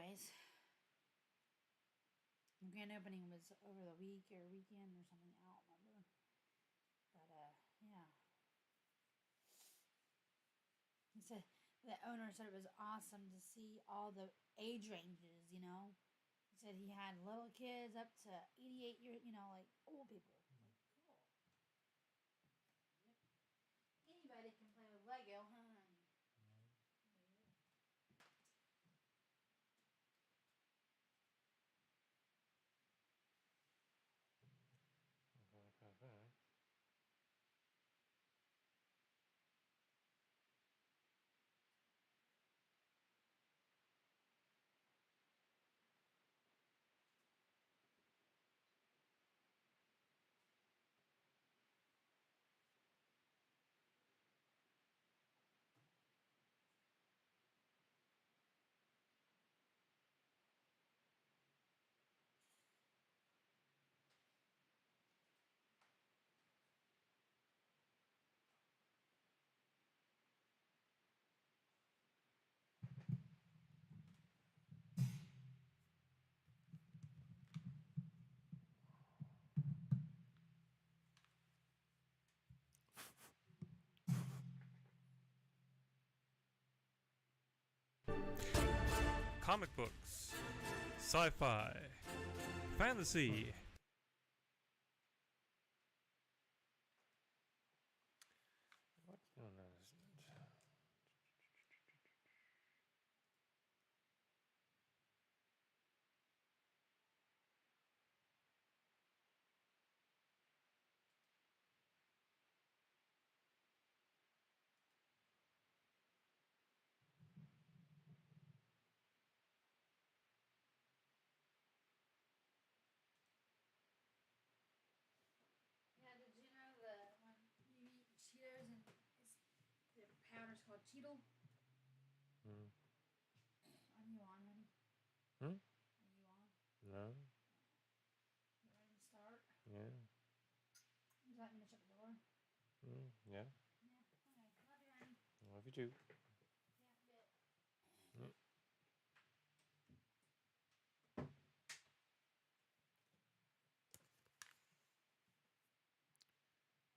anyways, the grand opening was over the week or weekend or something. I don't remember. But, yeah. He said, the owner said it was awesome to see all the age ranges, you know. He said he had little kids up to 88 years, you know, like old people. Like, cool. Yep. Anybody can play with Lego, huh? Comic books, sci-fi, fantasy. What's going on, isn't it? Yeah, did you know that when you eat Cheetos and the powder's called Cheetle? Hmm. Are you on, honey? Hmm? Are you on? No? You ready to start? Yeah. Would you like me to shut the door? Yeah. Yeah, okay. Love you, honey. Love you too. Yeah, bit.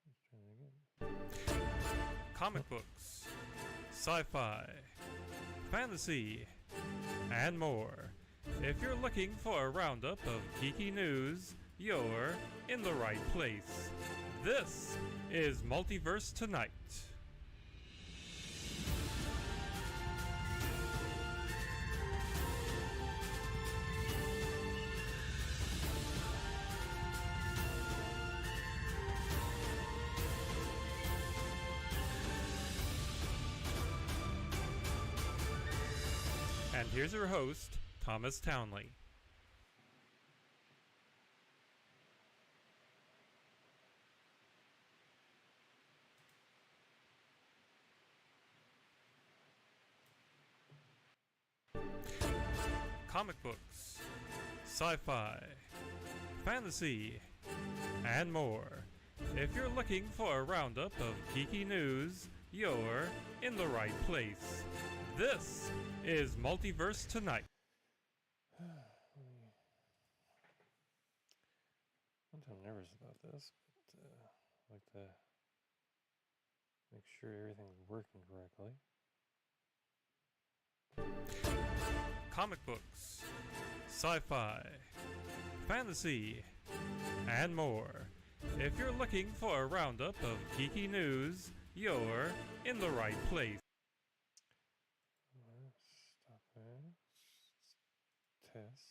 Let's try that again. Comic books, sci-fi, fantasy, and more. If you're looking for a roundup of geeky news, you're in the right place. This is Multiverse Tonight. And here's your host, Thomas Townley. Comic books, sci-fi, fantasy, and more. If you're looking for a roundup of geeky news, you're in the right place. This is Multiverse Tonight. I'm nervous about this, but I like to make sure everything's working correctly. Comic books, sci-fi, fantasy, and more. If you're looking for a roundup of geeky news, you're in the right place. Stop it. Test.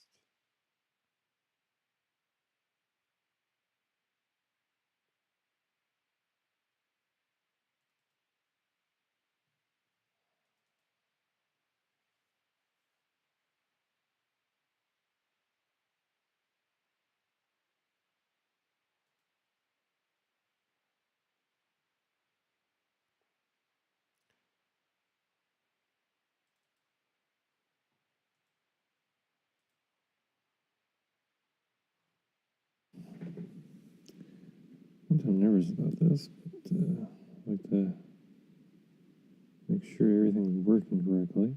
I'm nervous about this, but I like to make sure everything's working correctly.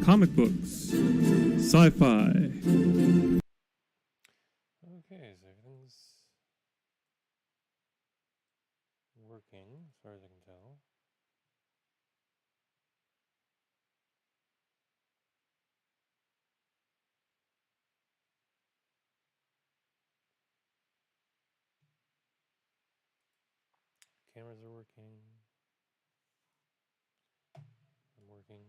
comic books, sci-fi. Okay, so everything's working as far as I can tell. Cameras are working. I'm working.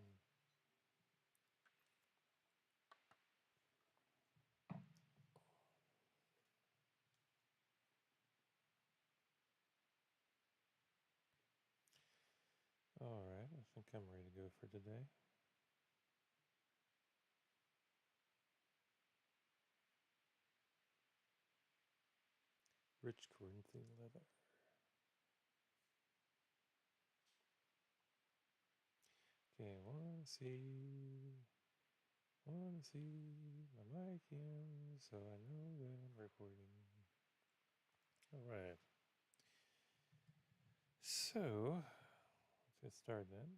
Alright, I think I'm ready to go for today. Rich Corinthian leather. Okay, want to see my mic in so I know that I'm recording. Alright. So, let's get started then.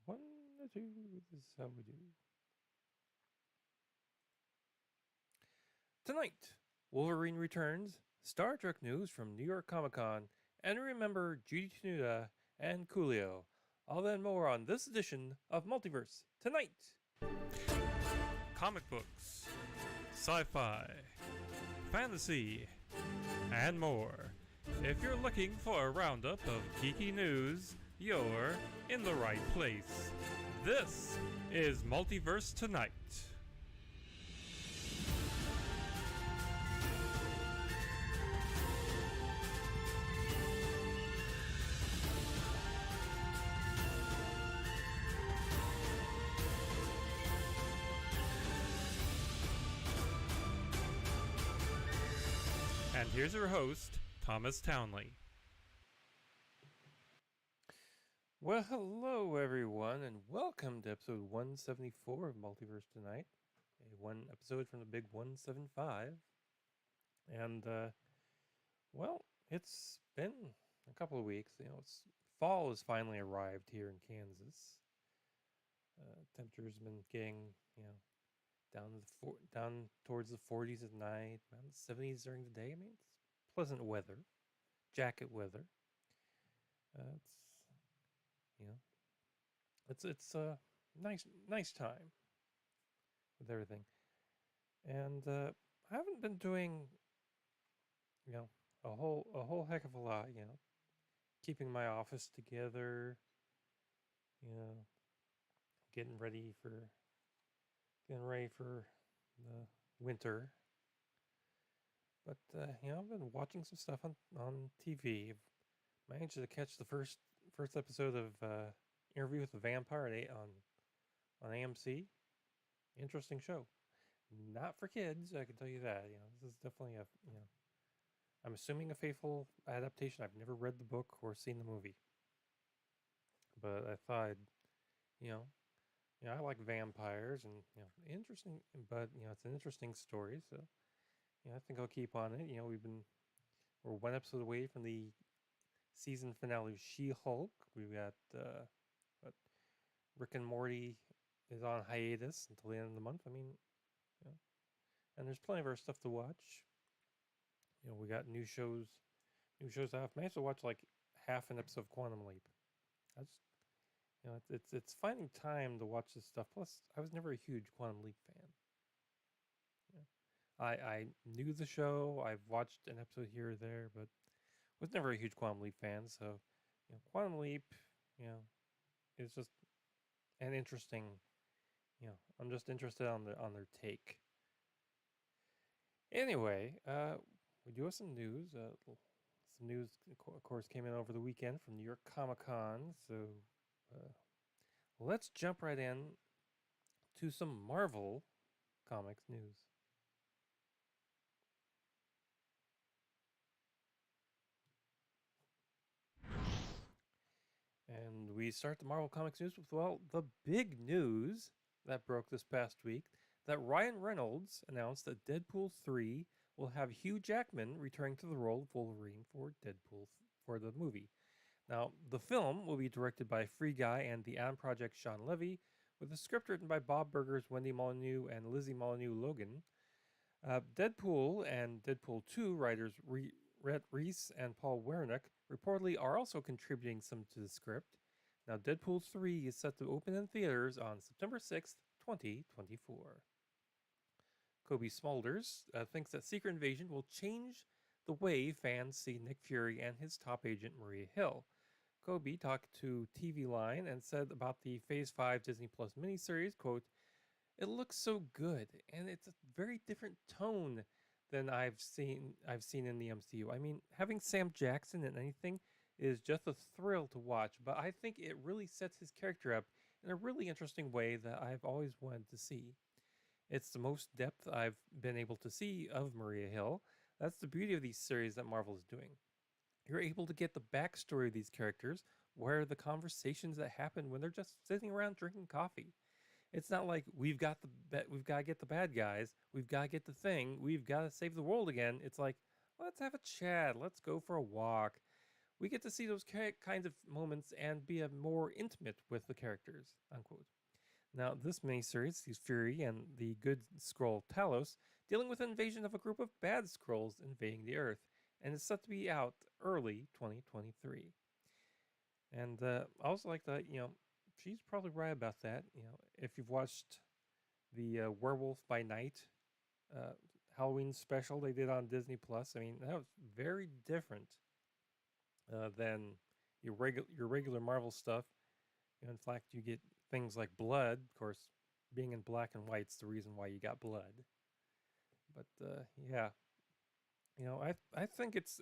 One or two, this is how we do. Tonight, Wolverine returns, Star Trek news from New York Comicon, and remember Judy, Tenuta, and Coolio. All that and more on this edition of Multiverse Tonight. Comic books, sci-fi, fantasy, and more. If you're looking for a roundup of geeky news, you're in the right place. This is Multiverse Tonight. And here's your host, Thomas Townley. Well, hello everyone, and welcome to episode 174 of Multiverse Tonight. One episode from the big 175. And, well, it's been a couple of weeks. Fall has finally arrived here in Kansas. Temperatures have been getting, down towards the 40s at night, around the 70s during the day. I mean, it's pleasant weather, jacket weather. It's a nice time with everything, and I haven't been doing, a whole heck of a lot. Keeping my office together. Getting ready for the winter. But I've been watching some stuff on TV. I've managed to catch the first episode of Interview with the Vampire on AMC. Interesting show. Not for kids, I can tell you that. This is definitely I'm assuming a faithful adaptation. I've never read the book or seen the movie, but I thought, I like vampires, and interesting. But it's an interesting story, so I think I'll keep on it. We're one episode away from the season finale of She-Hulk. We've got Rick and Morty is on hiatus until the end of the month. And there's plenty of our stuff to watch. We got new shows I've managed to watch like half an episode of Quantum Leap. It's finding time to watch this stuff. Plus, I was never a huge Quantum Leap fan. I knew the show. I've watched an episode here or there, but was never a huge Quantum Leap fan. So, Quantum Leap, is just an interesting. I'm just interested on their take. Anyway, we do have some news. Some news, of course, came in over the weekend from New York Comicon. So let's jump right in to some Marvel Comics news. And we start the Marvel Comics news with, the big news that broke this past week, that Ryan Reynolds announced that Deadpool 3 will have Hugh Jackman returning to the role of Wolverine for Deadpool for the movie. Now, the film will be directed by Free Guy and the Adam Project Sean Levy, with a script written by Bob Burgers, Wendy Molyneux, and Lizzie Molyneux Logan. Deadpool and Deadpool 2 writers Rhett Reese and Paul Wernick reportedly are also contributing some to the script. Now, Deadpool 3 is set to open in theaters on September 6th, 2024. Kobe Smulders thinks that Secret Invasion will change the way fans see Nick Fury and his top agent Maria Hill. Kobe talked to TV Line and said about the Phase 5 Disney Plus miniseries, quote, "It looks so good, and it's a very different tone than I've seen in the MCU. I mean, having Sam Jackson in anything is just a thrill to watch, but I think it really sets his character up in a really interesting way that I've always wanted to see. It's the most depth I've been able to see of Maria Hill. That's the beauty of these series that Marvel is doing. You're able to get the backstory of these characters, where the conversations that happen when they're just sitting around drinking coffee. It's not like we've got to get the bad guys, we've got to get the thing, we've got to save the world again. It's like, let's have a chat, let's go for a walk. We get to see those kinds of moments and be more intimate with the characters, unquote. Now, this miniseries sees Fury and the good Skrull Talos dealing with an invasion of a group of bad Skrulls invading the Earth, and is set to be out early 2023. And I also like that, she's probably right about that. If you've watched the Werewolf by Night Halloween special they did on Disney Plus, I mean, that was very different than your regular Marvel stuff. In fact, you get things like blood. Of course, being in black and white's the reason why you got blood. But yeah, I think it's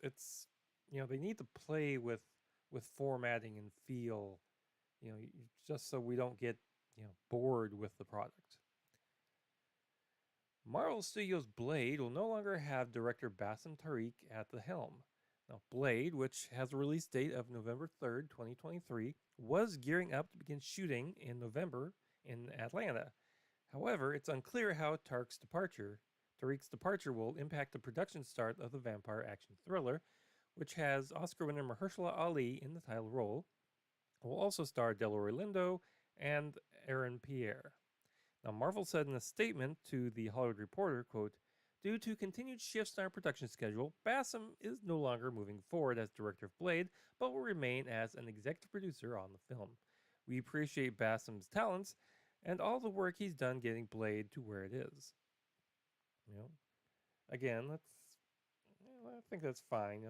they need to play with formatting and feel, just so we don't get bored with the product. Marvel Studios' Blade will no longer have director Bassem Tariq at the helm. Now, Blade, which has a release date of November 3rd, 2023, was gearing up to begin shooting in November in Atlanta. However, it's unclear how Tariq's departure will impact the production start of the vampire action thriller, which has Oscar winner Mahershala Ali in the title role. It will also star Delroy Lindo and Aaron Pierre. Now, Marvel said in a statement to The Hollywood Reporter, quote, "Due to continued shifts in our production schedule, Bassem is no longer moving forward as director of Blade, but will remain as an executive producer on the film. We appreciate Bassem's talents and all the work he's done getting Blade to where it is." Again, I think that's fine.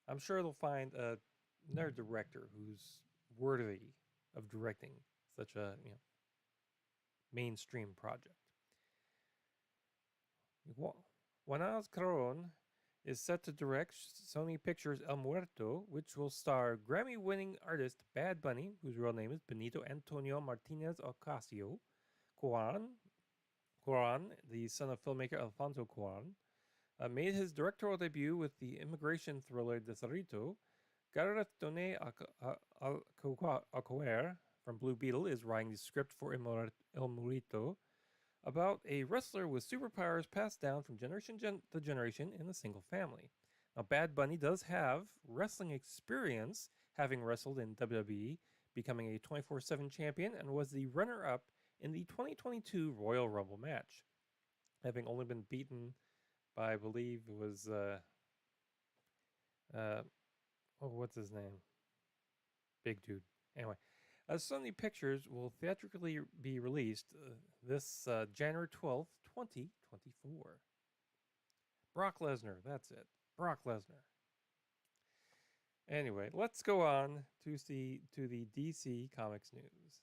I'm sure they'll find another director who's worthy of directing such a mainstream project. Juanaz Caron is set to direct Sony Pictures' El Muerto, which will star Grammy-winning artist Bad Bunny, whose real name is Benito Antonio Martinez Ocasio. Cuarón, the son of filmmaker Alfonso Cuarón, made his directorial debut with the immigration thriller Deserito. Gareth Doné Alcoer from Blue Beetle is writing the script for El Muerto, about a wrestler with superpowers passed down from generation to generation in a single family. Now, Bad Bunny does have wrestling experience, having wrestled in WWE, becoming a 24/7 champion, and was the runner-up in the 2022 Royal Rumble match, having only been beaten by, I believe it was, what's his name? Big dude. Anyway, Sony Pictures will theatrically be released this January 12th, 2024. Brock Lesnar, that's it. Brock Lesnar. Anyway, let's go on to the DC Comics news.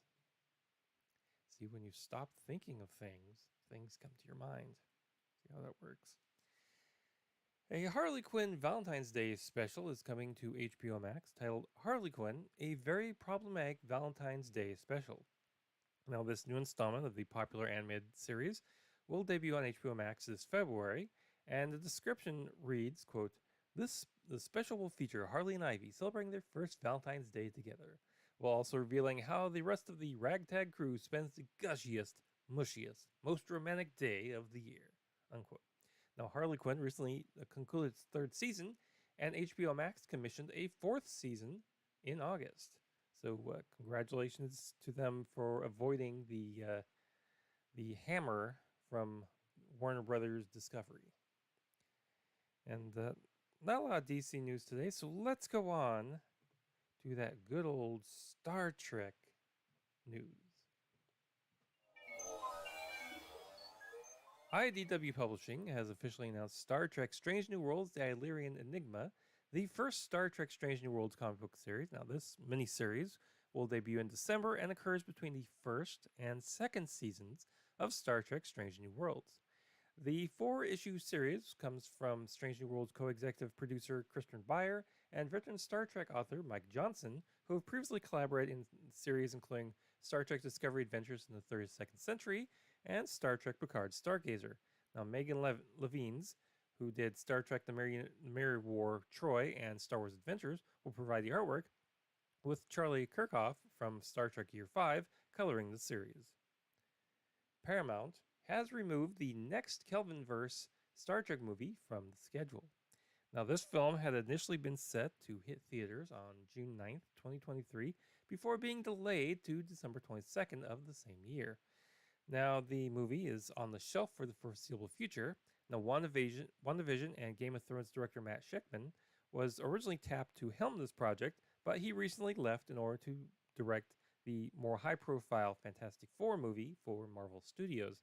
See, when you stop thinking of things come to your mind. See how that works. A Harley Quinn Valentine's Day special is coming to HBO Max, titled Harley Quinn, A Very Problematic Valentine's Day Special. Now, this new installment of the popular animated series will debut on HBO Max this February, and the description reads, quote, the special will feature Harley and Ivy celebrating their first Valentine's Day together, while also revealing how the rest of the ragtag crew spends the gushiest, mushiest, most romantic day of the year, unquote. Now, Harley Quinn recently concluded its third season, and HBO Max commissioned a 4th season in August. So congratulations to them for avoiding the hammer from Warner Brothers Discovery. And not a lot of DC news today, so let's go on to that good old Star Trek news. IDW Publishing has officially announced Star Trek Strange New Worlds, The Illyrian Enigma, the first Star Trek Strange New Worlds comic book series. Now, this miniseries will debut in December and occurs between the first and second seasons of Star Trek Strange New Worlds. The 4-issue series comes from Strange New Worlds co-executive producer Kristen Beyer and veteran Star Trek author Mike Johnson, who have previously collaborated in series including Star Trek Discovery Adventures in the 32nd Century and Star Trek Picard Stargazer. Now, Megan Levines, who did Star Trek The Mirror War Troy and Star Wars Adventures, will provide the artwork, with Charlie Kirkhoff from Star Trek Year 5 coloring the series. Paramount has removed the next Kelvinverse Star Trek movie from the schedule. Now, this film had initially been set to hit theaters on June 9th, 2023, before being delayed to December 22nd of the same year. Now, the movie is on the shelf for the foreseeable future. Now, WandaVision and Game of Thrones director Matt Shakman was originally tapped to helm this project, but he recently left in order to direct the more high-profile Fantastic Four movie for Marvel Studios.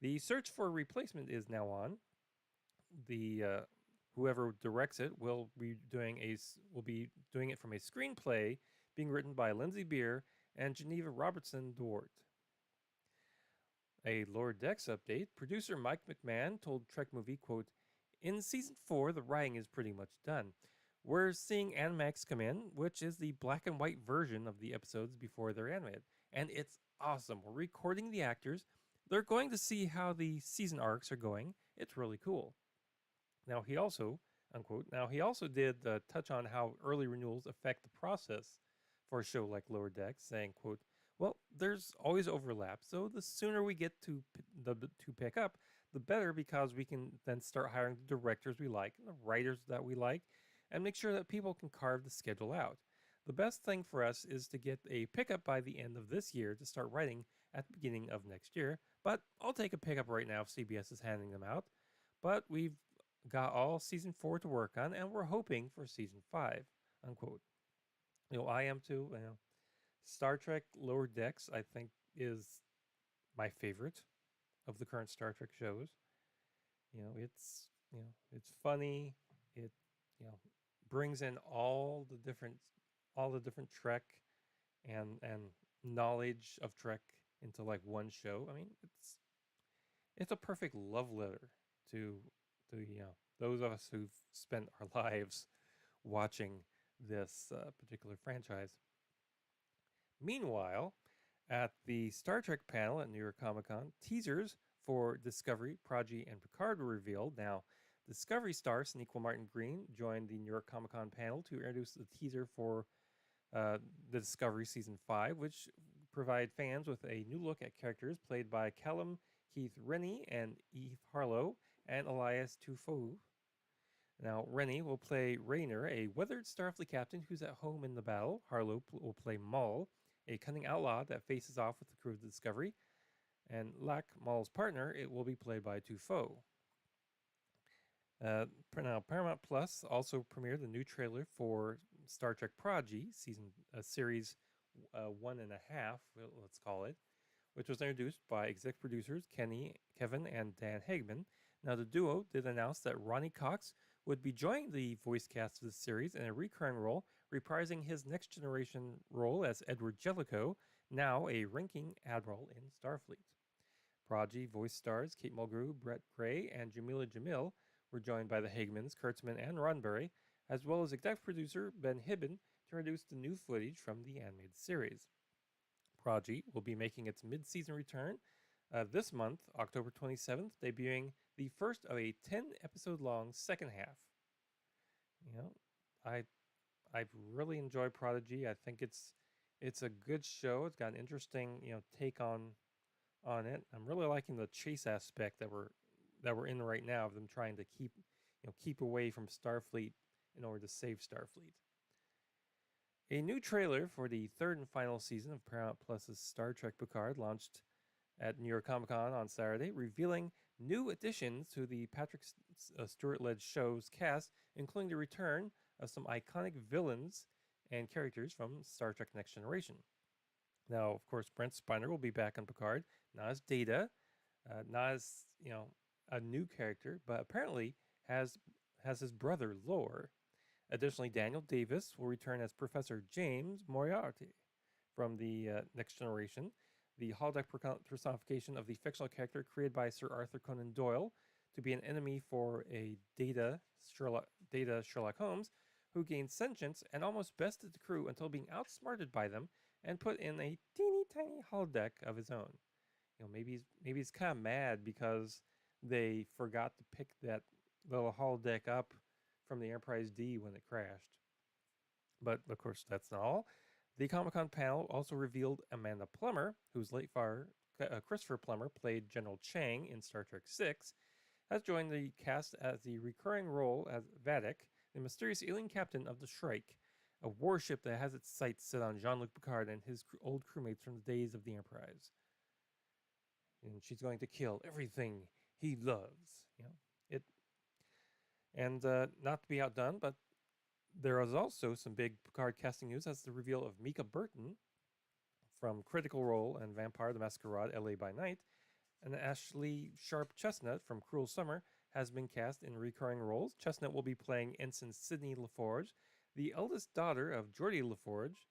The search for a replacement is now on. Whoever directs it will be doing it from a screenplay being written by Lindsay Beer and Geneva Robertson Dwart. A Lower Decks update, producer Mike McMahon told Trek Movie, quote, "In Season 4, the writing is pretty much done. We're seeing Animax come in, which is the black and white version of the episodes before they're animated. And it's awesome. We're recording the actors. They're going to see how the season arcs are going. It's really cool." Now, he also, unquote, did touch on how early renewals affect the process for a show like Lower Decks, saying, quote, "Well, there's always overlap, so the sooner we get to pick up, the better, because we can then start hiring the directors we like and the writers that we like and make sure that people can carve the schedule out. The best thing for us is to get a pickup by the end of this year to start writing at the beginning of next year, but I'll take a pickup right now if CBS is handing them out. But we've got all Season 4 to work on, and we're hoping for Season 5, unquote. I am too. Star Trek Lower Decks, I think, is my favorite of the current Star Trek shows. It's funny. It brings in all the different Trek and knowledge of Trek into like one show. I mean, it's a perfect love letter to those of us who've spent our lives watching this particular franchise. Meanwhile, at the Star Trek panel at New York Comicon, teasers for Discovery, Prodigy, and Picard were revealed. Now, Discovery star Sonequa Martin Green joined the New York Comicon panel to introduce the teaser for the Discovery Season 5, which provide fans with a new look at characters played by Callum Keith Rennie and Eve Harlow and Elias Tufou. Now, Rennie will play Rayner, a weathered Starfleet captain who's at home in the battle. Harlow will play Maul, a cunning outlaw that faces off with the crew of the Discovery. And Lack, Maul's partner, it will be played by Tufou. Now, Paramount Plus also premiered a new trailer for Star Trek Prodigy, series 1.5, let's call it, which was introduced by exec producers Kevin and Dan Hagman. Now, the duo did announce that Ronnie Cox would be joining the voice cast of the series in a recurring role, reprising his Next Generation role as Edward Jellicoe, now a ranking admiral in Starfleet. Prodigy voice stars Kate Mulgrew, Brett Gray, and Jamila Jamil were joined by the Hagmans, Kurtzman, and Roddenberry, as well as executive producer Ben Hibben, to introduce the new footage from the animated series. Prodigy will be making its mid-season return this month, October 27th, debuting the first of a 10-episode-long second half. I've really enjoyed Prodigy. I think it's a good show. It's got an interesting take on it. I'm really liking the chase aspect that we're in right now, of them trying to keep away from Starfleet in order to save Starfleet. A new trailer for the third and final season of Paramount Plus's Star Trek Picard launched at New York Comicon on Saturday, revealing new additions to the Patrick Stewart-led show's cast, including the return of some iconic villains and characters from Star Trek Next Generation. Now, of course, Brent Spiner will be back on Picard, not as Data, not as a new character, but apparently has his brother Lore. Additionally, Daniel Davis will return as Professor James Moriarty from the Next Generation, the holodeck personification of the fictional character created by Sir Arthur Conan Doyle to be an enemy for a Data Sherlock Holmes, who gained sentience and almost bested the crew until being outsmarted by them and put in a teeny tiny holodeck of his own. Maybe he's kind of mad because they forgot to pick that little holodeck up from the Enterprise D when it crashed. But of course, that's not all. The Comic-Con panel also revealed Amanda Plummer, whose late father, Christopher Plummer, played General Chang in Star Trek VI, has joined the cast as the recurring role as Vadic, the mysterious alien captain of the Shrike, a warship that has its sights set on Jean-Luc Picard and his old crewmates from the days of the Enterprise. And she's going to kill everything he loves. Not to be outdone, but there is also some big Picard casting news as the reveal of Mika Burton from Critical Role and Vampire the Masquerade LA by Night, and Ashley Sharp Chestnut from Cruel Summer has been cast in recurring roles. Chestnut will be playing Ensign Sidney LaForge, the eldest daughter of Geordi LaForge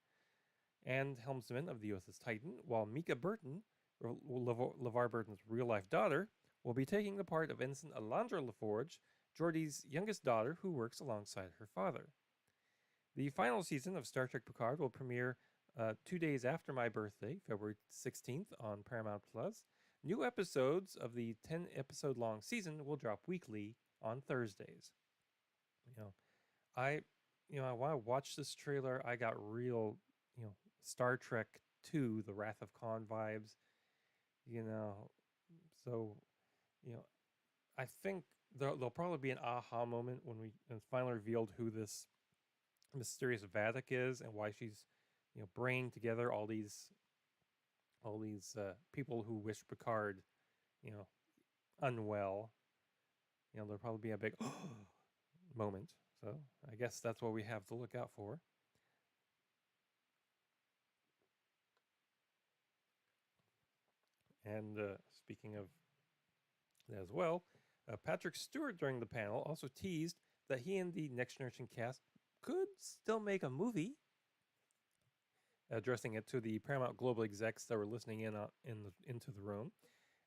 and helmsman of the USS Titan, while Mika Burton, LeVar Burton's real-life daughter, will be taking the part of Ensign Alondra LaForge, Geordi's youngest daughter who works alongside her father. The final season of Star Trek Picard will premiere 2 days after my birthday, February 16th, on Paramount Plus. New episodes of the 10-episode-long season will drop weekly on Thursdays. I want to watch this trailer. I got real, Star Trek 2, The Wrath of Khan vibes. So, I think there'll probably be an aha moment when it's finally revealed who this mysterious Vadic is and why she's, bringing together all these people who wish Picard, unwell. There'll probably be a big moment. So I guess that's what we have to look out for. And speaking of that as well, Patrick Stewart during the panel also teased that he and the Next Generation cast could still make a movie, addressing it to the Paramount Global execs that were listening into the room,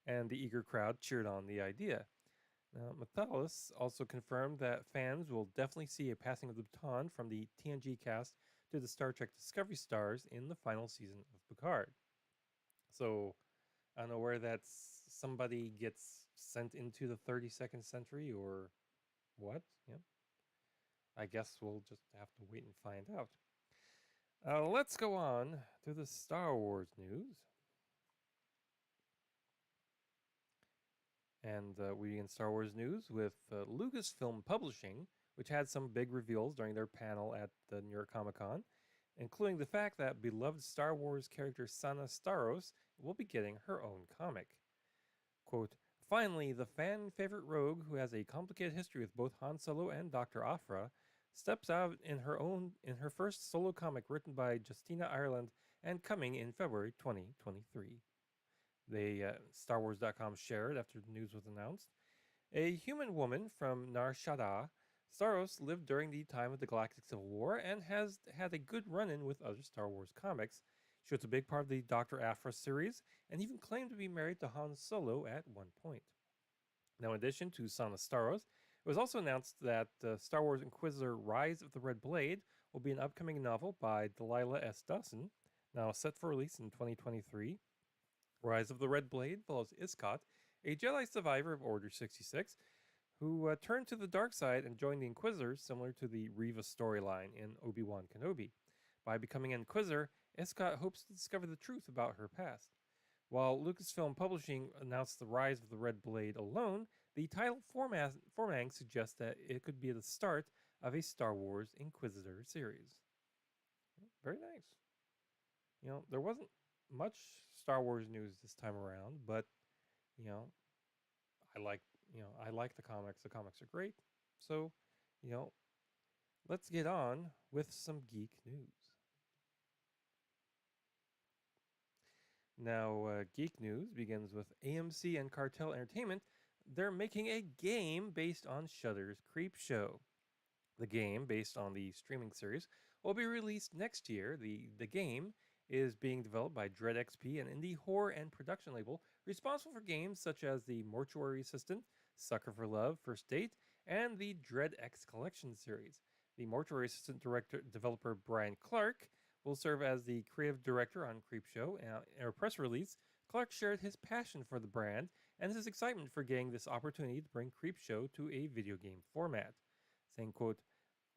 and the eager crowd cheered on the idea. Now, Mathalis also confirmed that fans will definitely see a passing of the baton from the TNG cast to the Star Trek Discovery stars in the final season of Picard. So, I don't know where that's somebody gets sent into the 32nd century or what. I guess we'll just have to wait and find out. Let's go on to the Star Wars news. And we begin Star Wars news with Lucasfilm Publishing, which had some big reveals during their panel at the New York Comicon, including the fact that beloved Star Wars character Sana Starros will be getting her own comic. Quote, "Finally, the fan-favorite rogue who has a complicated history with both Han Solo and Dr. Aphra steps out in her first solo comic written by Justina Ireland and coming in February 2023. StarWars.com shared after the news was announced. A human woman from Nar Shaddaa, Starros lived during the time of the Galactic Civil War and has had a good run-in with other Star Wars comics. She was a big part of the Dr. Aphra series and even claimed to be married to Han Solo at one point. Now, in addition to Sana Starros, it was also announced that Star Wars Inquisitor Rise of the Red Blade will be an upcoming novel by Delilah S. Dawson, now set for release in 2023. Rise of the Red Blade follows Iskat, a Jedi survivor of Order 66, who turned to the dark side and joined the Inquisitors, similar to the Reva storyline in Obi-Wan Kenobi. By becoming an Inquisitor, Iskat hopes to discover the truth about her past. While Lucasfilm Publishing announced the Rise of the Red Blade alone, the title formatting suggests that it could be the start of a Star Wars Inquisitor series. Very nice. There wasn't much Star Wars news this time around, but you know, I like I like the comics. The comics are great. So, you know, let's get on with some geek news. Now, geek news begins with AMC and Cartel Entertainment. They're making a game based on Shudder's Creepshow. The game, based on the streaming series, will be released next year. The game is being developed by Dread XP, an indie horror and production label responsible for games such as The Mortuary Assistant, Sucker for Love, First Date, and the Dread X Collection series. The Mortuary Assistant developer Brian Clark will serve as the creative director on Creepshow. In a press release, Clark shared his passion for the brand and his excitement for getting this opportunity to bring Creepshow to a video game format, saying, quote,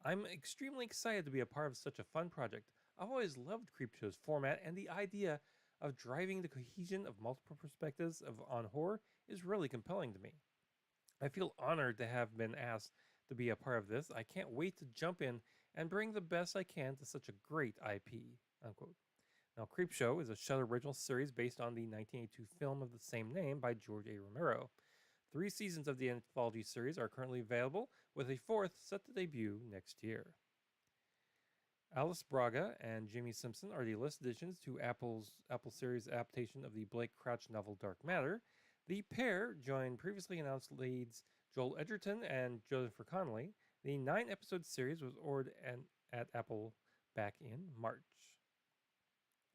"I'm extremely excited to be a part of such a fun project. I've always loved Creepshow's format, and the idea of driving the cohesion of multiple perspectives on horror is really compelling to me. I feel honored to have been asked to be a part of this. I can't wait to jump in and bring the best I can to such a great IP." Unquote. Now, Creepshow is a Shudder original series based on the 1982 film of the same name by George A. Romero. 3 seasons of the anthology series are currently available, with a 4th set to debut next year. Alice Braga and Jimmy Simpson are the list additions to Apple series adaptation of the Blake Crouch novel Dark Matter. The pair joined previously announced leads Joel Edgerton and Jennifer Connelly. The 9-episode series was ordered at Apple back in March.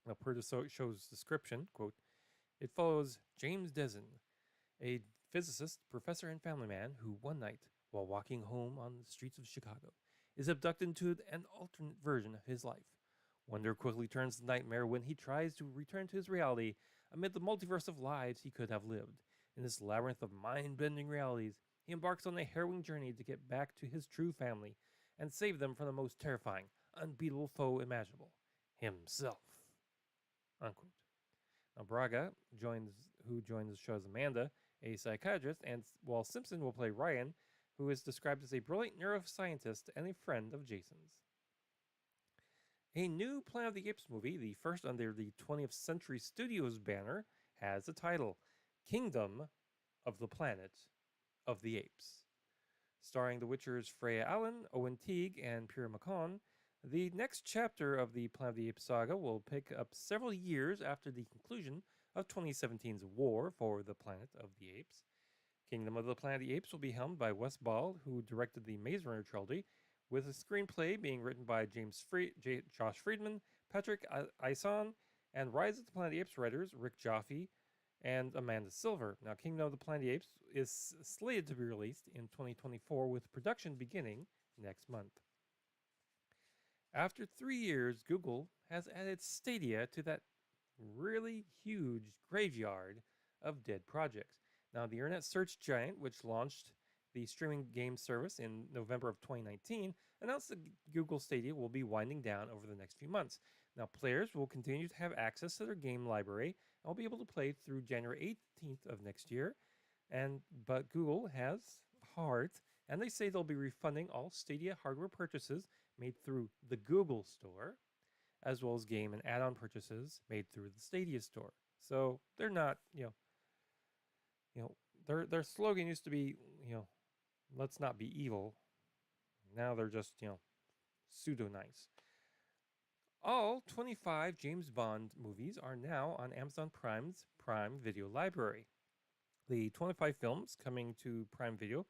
Now, per the show's description, quote, "It follows James Dezen, a physicist, professor, and family man who one night, while walking home on the streets of Chicago, is abducted into an alternate version of his life. Wonder quickly turns to nightmare when he tries to return to his reality amid the multiverse of lives he could have lived. In this labyrinth of mind-bending realities, he embarks on a harrowing journey to get back to his true family and save them from the most terrifying, unbeatable foe imaginable, himself." Unquote. Now, Braga who joins the show as Amanda, a psychiatrist, and while Simpson will play Ryan, who is described as a brilliant neuroscientist and a friend of Jason's. A new Planet of the Apes movie, the first under the 20th Century Studios banner, has a title, Kingdom of the Planet of the Apes. Starring The Witcher's Freya Allen, Owen Teague, and Pierre Macon, the next chapter of the Planet of the Apes saga will pick up several years after the conclusion of 2017's War for the Planet of the Apes. Kingdom of the Planet of the Apes will be helmed by Wes Ball, who directed the Maze Runner trilogy, with a screenplay being written by Josh Friedman, Patrick Eison, and Rise of the Planet of the Apes writers Rick Jaffe and Amanda Silver. Now, Kingdom of the Planet of the Apes is slated to be released in 2024, with production beginning next month. After 3 years, Google has added Stadia to that really huge graveyard of dead projects. Now, the internet search giant, which launched the streaming game service in November of 2019, announced that Google Stadia will be winding down over the next few months. Now, players will continue to have access to their game library and will be able to play through January 18th of next year. But Google has a heart, and they say they'll be refunding all Stadia hardware purchases made through the Google Store, as well as game and add-on purchases made through the Stadia Store. So they're not, their slogan used to be, let's not be evil. Now they're just, pseudo nice. All 25 James Bond movies are now on Amazon Prime's Prime Video library. The 25 films coming to Prime Video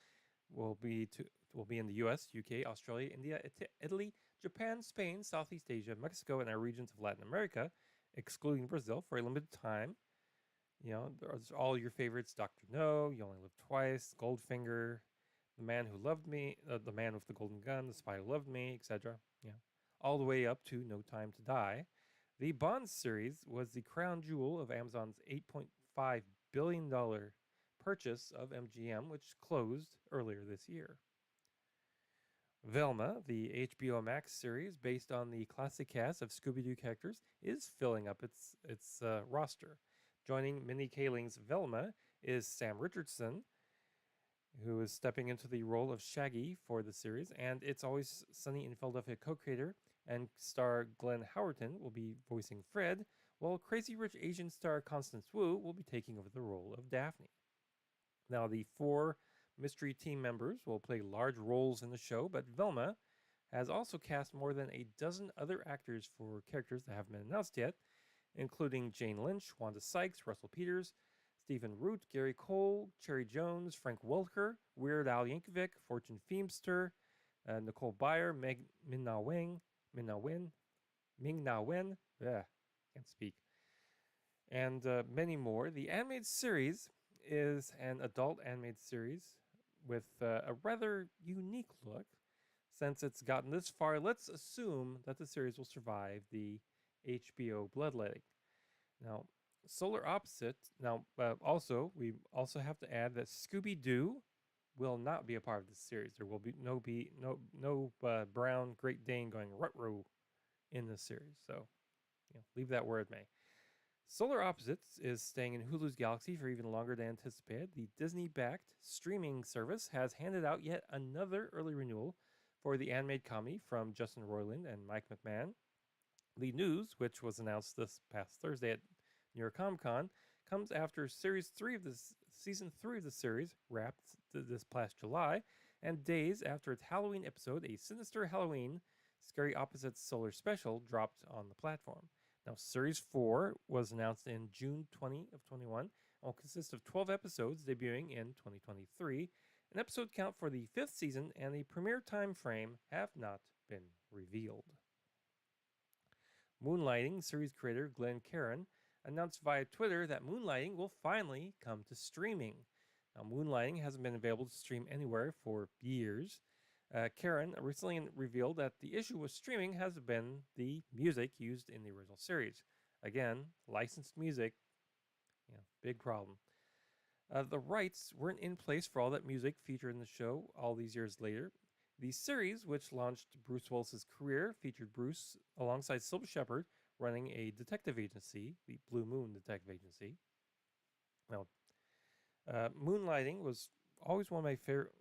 will be in the US, UK, Australia, India, Italy, Japan, Spain, Southeast Asia, Mexico, and our regions of Latin America, excluding Brazil, for a limited time. There's all your favorites: Dr. No, You Only Live Twice, Goldfinger, The Man Who Loved Me, The Man with the Golden Gun, The Spy Who Loved Me, etc. All the way up to No Time to Die. The Bond series was the crown jewel of Amazon's $8.5 billion purchase of MGM, which closed earlier this year. Velma, the HBO Max series based on the classic cast of Scooby-Doo characters, is filling up its roster. Joining Minnie Kaling's Velma is Sam Richardson, who is stepping into the role of Shaggy for the series, and It's Always Sunny in Philadelphia co-creator and star Glenn Howerton will be voicing Fred, while Crazy Rich Asian star Constance Wu will be taking over the role of Daphne. Now, the 4 mystery team members will play large roles in the show, but Velma has also cast more than a dozen other actors for characters that haven't been announced yet, including Jane Lynch, Wanda Sykes, Russell Peters, Stephen Root, Gary Cole, Cherry Jones, Frank Welker, Weird Al Yankovic, Fortune Feimster, Nicole Byer, Min Na Wen, can't speak, and many more. The animated series is an adult animated series with a rather unique look. Since it's gotten this far, let's assume that the series will survive the HBO bloodletting. Now, Solar Opposite. Now, we also have to add that Scooby-Doo will not be a part of this series. There will be no brown Great Dane going ruh-roh in this series. So, leave that where it may. Solar Opposites is staying in Hulu's galaxy for even longer than anticipated. The Disney-backed streaming service has handed out yet another early renewal for the animated comedy from Justin Roiland and Mike McMahon. The news, which was announced this past Thursday at New York Comicon, comes after season 3 of the series wrapped this past July, and days after its Halloween episode, A Sinister Halloween Scary Opposites Solar Special, dropped on the platform. Now, Series 4 was announced in June 20 of 21 and will consist of 12 episodes debuting in 2023. An episode count for the 5th season and the premiere time frame have not been revealed. Moonlighting series creator Glenn Caron announced via Twitter that Moonlighting will finally come to streaming. Now, Moonlighting hasn't been available to stream anywhere for years. Caron recently revealed that the issue with streaming has been the music used in the original series. Again, licensed music, big problem. The rights weren't in place for all that music featured in the show all these years later. The series, which launched Bruce Willis's career, featured Bruce alongside Sybil Shepherd running a detective agency, the Blue Moon Detective Agency. Now, Moonlighting was always one of my favorite.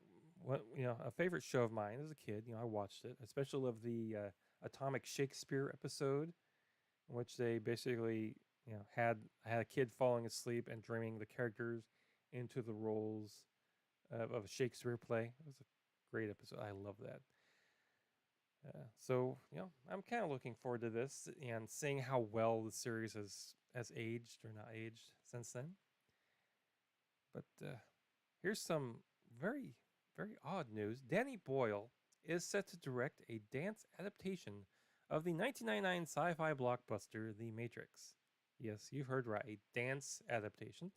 A favorite show of mine as a kid. I watched it. I especially love the Atomic Shakespeare episode, in which they basically, had a kid falling asleep and dreaming the characters into the roles of a Shakespeare play. It was a great episode. I love that. So I'm kind of looking forward to this and seeing how well the series has aged or not aged since then. But here's some very, very odd news. Danny Boyle is set to direct a dance adaptation of the 1999 sci-fi blockbuster The Matrix. Yes, you've heard right, a dance adaptation.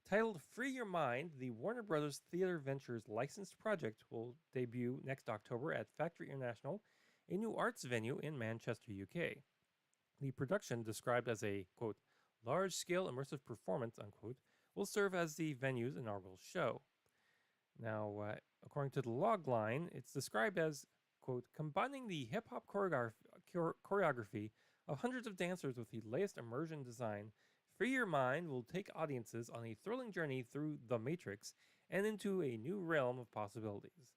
Titled Free Your Mind, the Warner Brothers Theater Ventures licensed project will debut next October at Factory International, a new arts venue in Manchester, UK. The production, described as a, quote, large-scale immersive performance, unquote, will serve as the venue's inaugural show. Now, according to the logline, it's described as, quote, combining the hip-hop choreography of hundreds of dancers with the latest immersion design. Free Your Mind will take audiences on a thrilling journey through The Matrix and into a new realm of possibilities.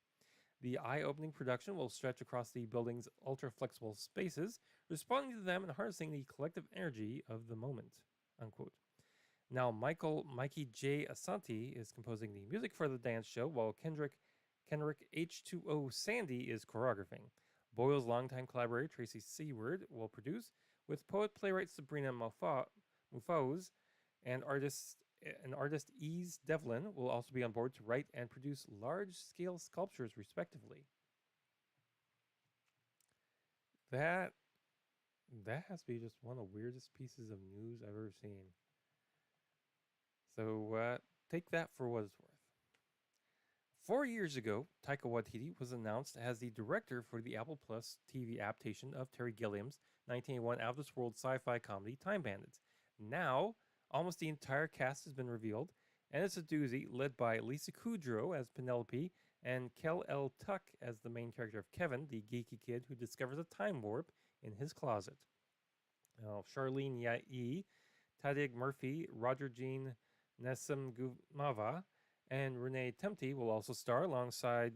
The eye-opening production will stretch across the building's ultra-flexible spaces, responding to them and harnessing the collective energy of the moment, unquote. Now, Mikey J. Asante is composing the music for the dance show, while Kendrick H2O Sandy is choreographing. Boyle's longtime collaborator, Tracy Seward, will produce, with poet-playwright Sabrina Mufauz and artist Ease Devlin will also be on board to write and produce large-scale sculptures, respectively. That has to be just one of the weirdest pieces of news I've ever seen. So take that for what it's worth. 4 years ago, Taika Waititi was announced as the director for the Apple Plus TV adaptation of Terry Gilliam's 1981 Out of This World sci-fi comedy Time Bandits. Now, almost the entire cast has been revealed, and it's a doozy, led by Lisa Kudrow as Penelope and Kel L. Tuck as the main character of Kevin, the geeky kid who discovers a time warp in his closet. Charlene Yee, Tadig Murphy, Roger Jean Nessim Gumava, And Renee Temte will also star alongside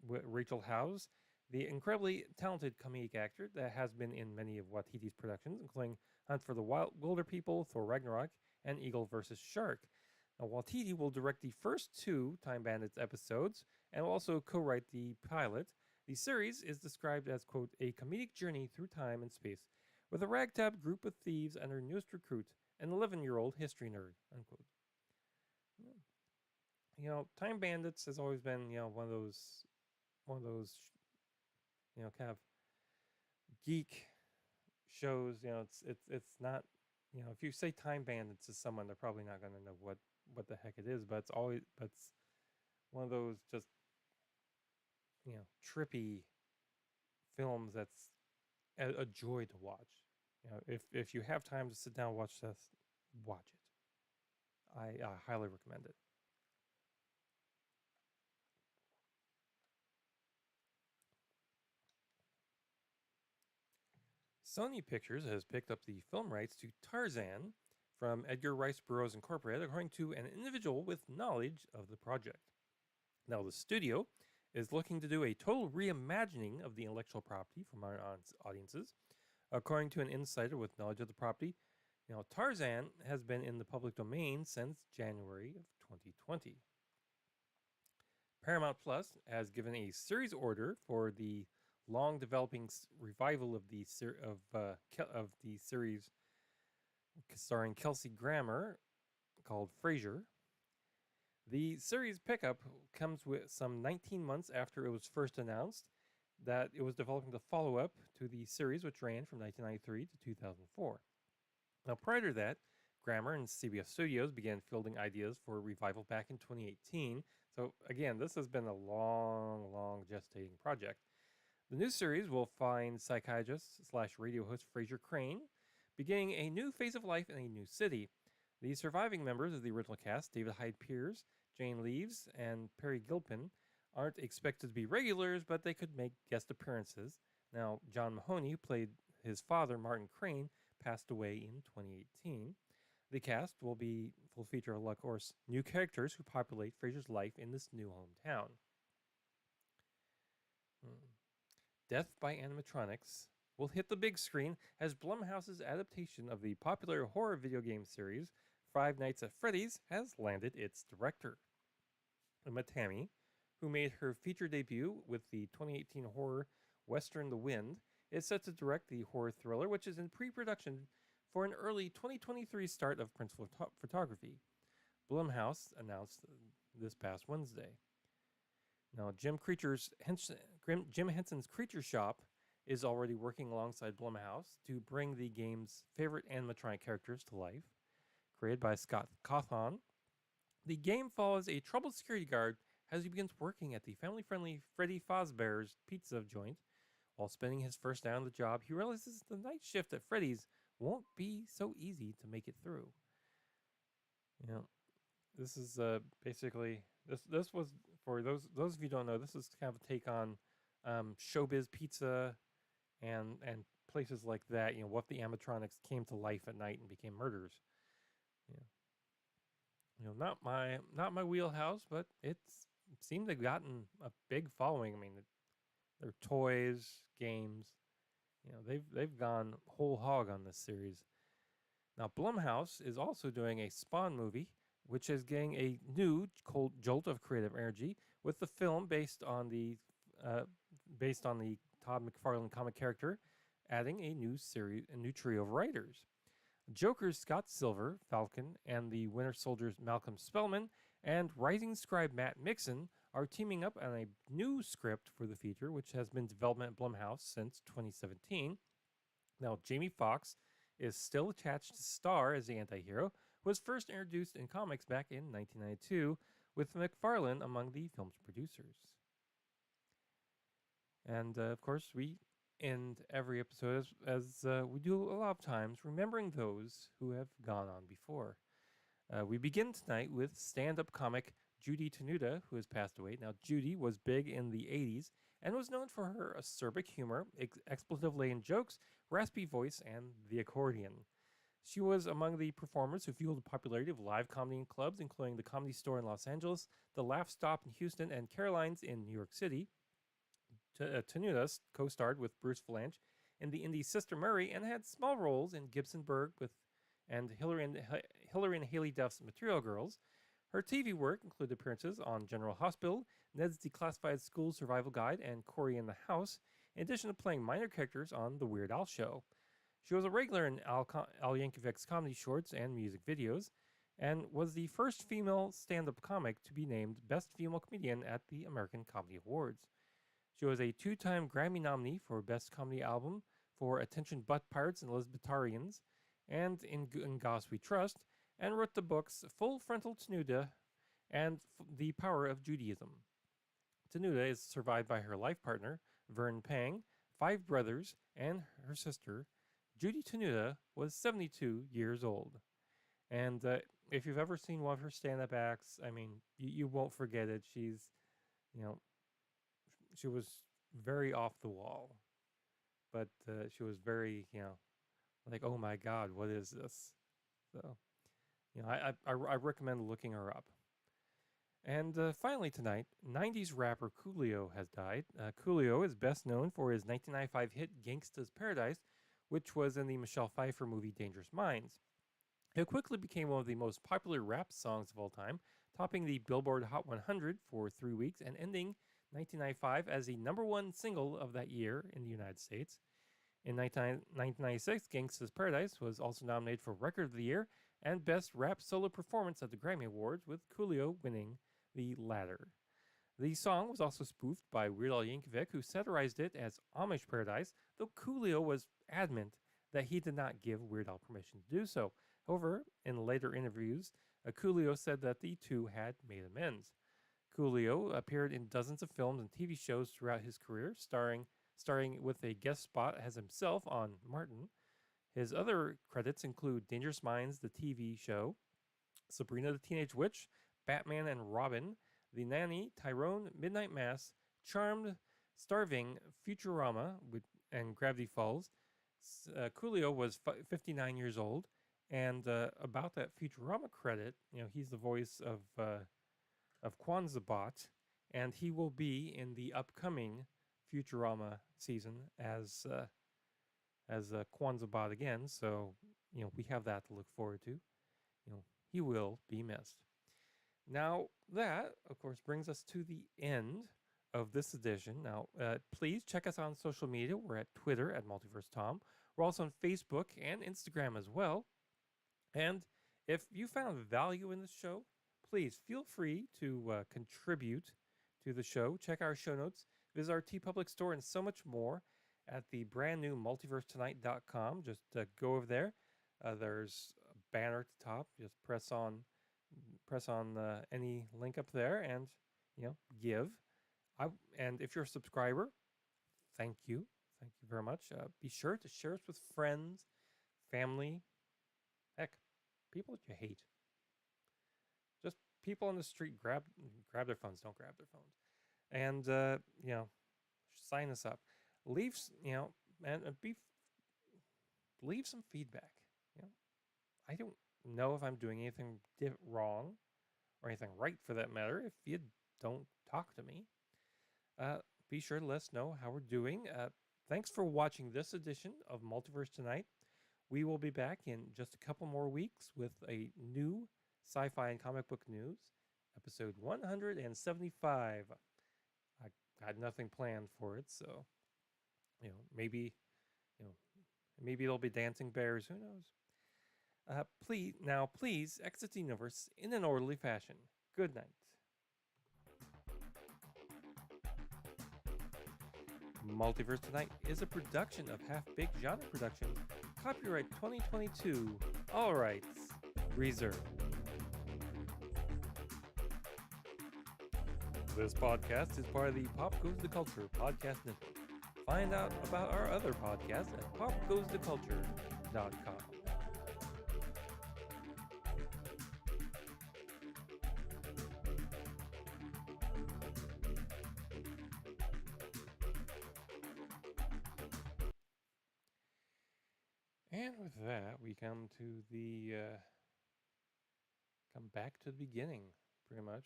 Rachel Howes, the incredibly talented comedic actor that has been in many of Watiti's productions, including Hunt for the Wilder People, Thor Ragnarok, and Eagle vs. Shark. Now, Watiti will direct the first 2 Time Bandits episodes and will also co-write the pilot. The series is described as, quote, a comedic journey through time and space with a ragtag group of thieves and their newest recruit, an 11-year-old history nerd, unquote. You know, Time Bandits has always been, you know, one of those, you know, kind of geek shows. You know, it's not, you know, if you say Time Bandits to someone, they're probably not going to know what the heck it is. But it's one of those just, you know, trippy films that's a joy to watch. You know, if you have time to sit down and watch this, watch it. I highly recommend it. Sony Pictures has picked up the film rights to Tarzan from Edgar Rice Burroughs Incorporated, according to an individual with knowledge of the project. Now, the studio is looking to do a total reimagining of the intellectual property for modern audiences. According to an insider with knowledge of the property, you know, Tarzan has been in the public domain since January of 2020. Paramount Plus has given a series order for the long-developing revival of the series starring Kelsey Grammer called Frasier. The series pickup comes with some 19 months after it was first announced that it was developing the follow-up to the series, which ran from 1993 to 2004. Now, prior to that, Grammer and CBS Studios began fielding ideas for a revival back in 2018. So again, this has been a long gestating project. The new series will find psychiatrist/radio host Frasier Crane beginning a new phase of life in a new city. The surviving members of the original cast, David Hyde Pierce, Jane Leeves, and Perry Gilpin, aren't expected to be regulars, but they could make guest appearances. Now, John Mahoney, who played his father, Martin Crane, passed away in 2018. The cast will feature, of course, new characters who populate Frasier's life in this new hometown. Death by Animatronics will hit the big screen as Blumhouse's adaptation of the popular horror video game series Five Nights at Freddy's has landed its director. Emma Tammy, who made her feature debut with the 2018 horror western The Wind, is set to direct the horror thriller, which is in pre-production for an early 2023 start of principal photography. Blumhouse announced this past Wednesday. Now, Jim Henson's Creature Shop is already working alongside Blumhouse to bring the game's favorite animatronic characters to life. Created by Scott Cawthon, the game follows a troubled security guard as he begins working at the family-friendly Freddy Fazbear's pizza joint. While spending his first day on the job, he realizes the night shift at Freddy's won't be so easy to make it through. You know, this is basically this was, for those of you who don't know, this is kind of a take on Showbiz Pizza and places like that. You know, what the animatronics came to life at night and became murderers. You know, not my wheelhouse, but it seemed to have gotten a big following. I mean, their toys, games, you know, they've gone whole hog on this series. Now, Blumhouse is also doing a Spawn movie, which is getting a new cold jolt of creative energy, with the film based on the Todd McFarlane comic character, adding a new trio of writers. Joker's Scott Silver, Falcon, and the Winter Soldier's Malcolm Spellman, and Rising Scribe Matt Mixon are teaming up on a new script for the feature, which has been in development at Blumhouse since 2017. Now, Jamie Foxx is still attached to star as the anti-hero, who was first introduced in comics back in 1992, with McFarlane among the film's producers. And, of course, we end every episode as we do a lot of times, remembering those who have gone on before. We begin tonight with stand-up comic Judy Tenuta, who has passed away. Now, Judy was big in the 80s and was known for her acerbic humor, expletive-laden jokes, raspy voice, and the accordion. She was among the performers who fueled the popularity of live comedy in clubs, including the Comedy Store in Los Angeles, the Laugh Stop in Houston, and Caroline's in New York City. Tenuta co-starred with Bruce Valanche in the indie Sister Murray and had small roles in Gibsonburg and Hillary and Haley Duff's Material Girls. Her TV work included appearances on General Hospital, Ned's Declassified School Survival Guide, and Cory in the House, in addition to playing minor characters on The Weird Al Show. She was a regular in Al Yankovic's comedy shorts and music videos, and was the first female stand-up comic to be named Best Female Comedian at the American Comedy Awards. She was a 2-time Grammy nominee for Best Comedy Album for Attention Butt Pirates and Lesbitarians, and in Goss We Trust, and wrote the books Full Frontal Tenuta and The Power of Judaism. Tenuta is survived by her life partner, Vern Pang, 5 brothers, and her sister. Judy Tenuta was 72 years old. And if you've ever seen one of her stand-up acts, I mean, you won't forget it. She was very off the wall. But she was very, like, oh my God, what is this? So, I recommend looking her up. And finally tonight, 90s rapper Coolio has died. Coolio is best known for his 1995 hit Gangsta's Paradise, which was in the Michelle Pfeiffer movie Dangerous Minds. It quickly became one of the most popular rap songs of all time, topping the Billboard Hot 100 for 3 weeks and ending 1995 as the #1 single of that year in the United States. In 1996, Gangsta's Paradise was also nominated for Record of the Year and Best Rap Solo Performance at the Grammy Awards, with Coolio winning the latter. The song was also spoofed by Weird Al Yankovic, who satirized it as Amish Paradise, though Coolio was adamant that he did not give Weird Al permission to do so. However, in later interviews, Coolio said that the two had made amends. Coolio appeared in dozens of films and TV shows throughout his career, starring with a guest spot as himself on Martin. His other credits include Dangerous Minds, the TV show, Sabrina the Teenage Witch, Batman and Robin, The Nanny, Tyrone, Midnight Mass, Charmed, Starving, Futurama, and Gravity Falls. Coolio was 59 years old, and about that Futurama credit, he's the voice of Kwanzaa, and he will be in the upcoming Futurama season as Kwanzaa again. So we have that to look forward to. He will be missed. Now that, of course, brings us to the end of this edition. Now, please check us out on social media. We're at Twitter at Multiverse Tom. We're also on Facebook and Instagram as well. And if you found value in this show, please feel free to contribute to the show. Check our show notes. Visit our TeePublic store and so much more at the brand new multiversetonight.com. Just go over there. There's a banner at the top. Just press on any link up there and give. And if you're a subscriber, thank you very much. Be sure to share us with friends, family, heck, people that you hate. Just people on the street. Grab their phones. Don't grab their phones. And sign us up. Leave leave some feedback. I don't know if I'm doing anything wrong or anything right, for that matter. If you don't talk to me, be sure to let us know how we're doing. Thanks for watching this edition of Multiverse Tonight. We will be back in just a couple more weeks with a new sci-fi and comic book news, episode 175. I got nothing planned for it, so maybe there'll be dancing bears. Who knows? Please exit the universe in an orderly fashion. Good night. Multiverse Tonight is a production of Half Baked Genre Productions. Copyright 2022. All rights reserved. This podcast is part of the Pop Goes the Culture podcast network. Find out about our other podcasts at popgoestheculture.com. And with that, we come to the come back to the beginning, pretty much.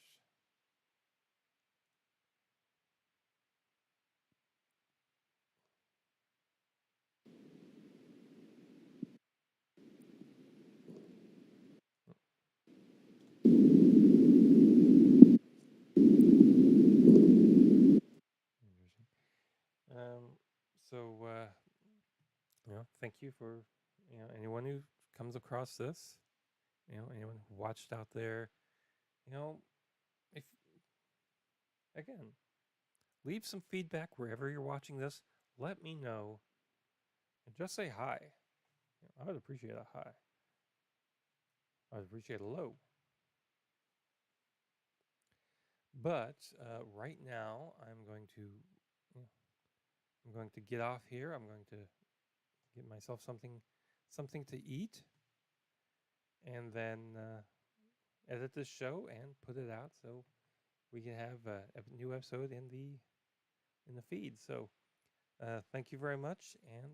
So thank you for anyone who comes across this, anyone who watched out there, if again, leave some feedback wherever you're watching this. Let me know, and just say hi. I would appreciate a hi. I would appreciate a low. But right now, I'm going to get off here. I'm going to get myself something to eat, and then edit this show and put it out so we can have a new episode in the feed. So thank you very much, and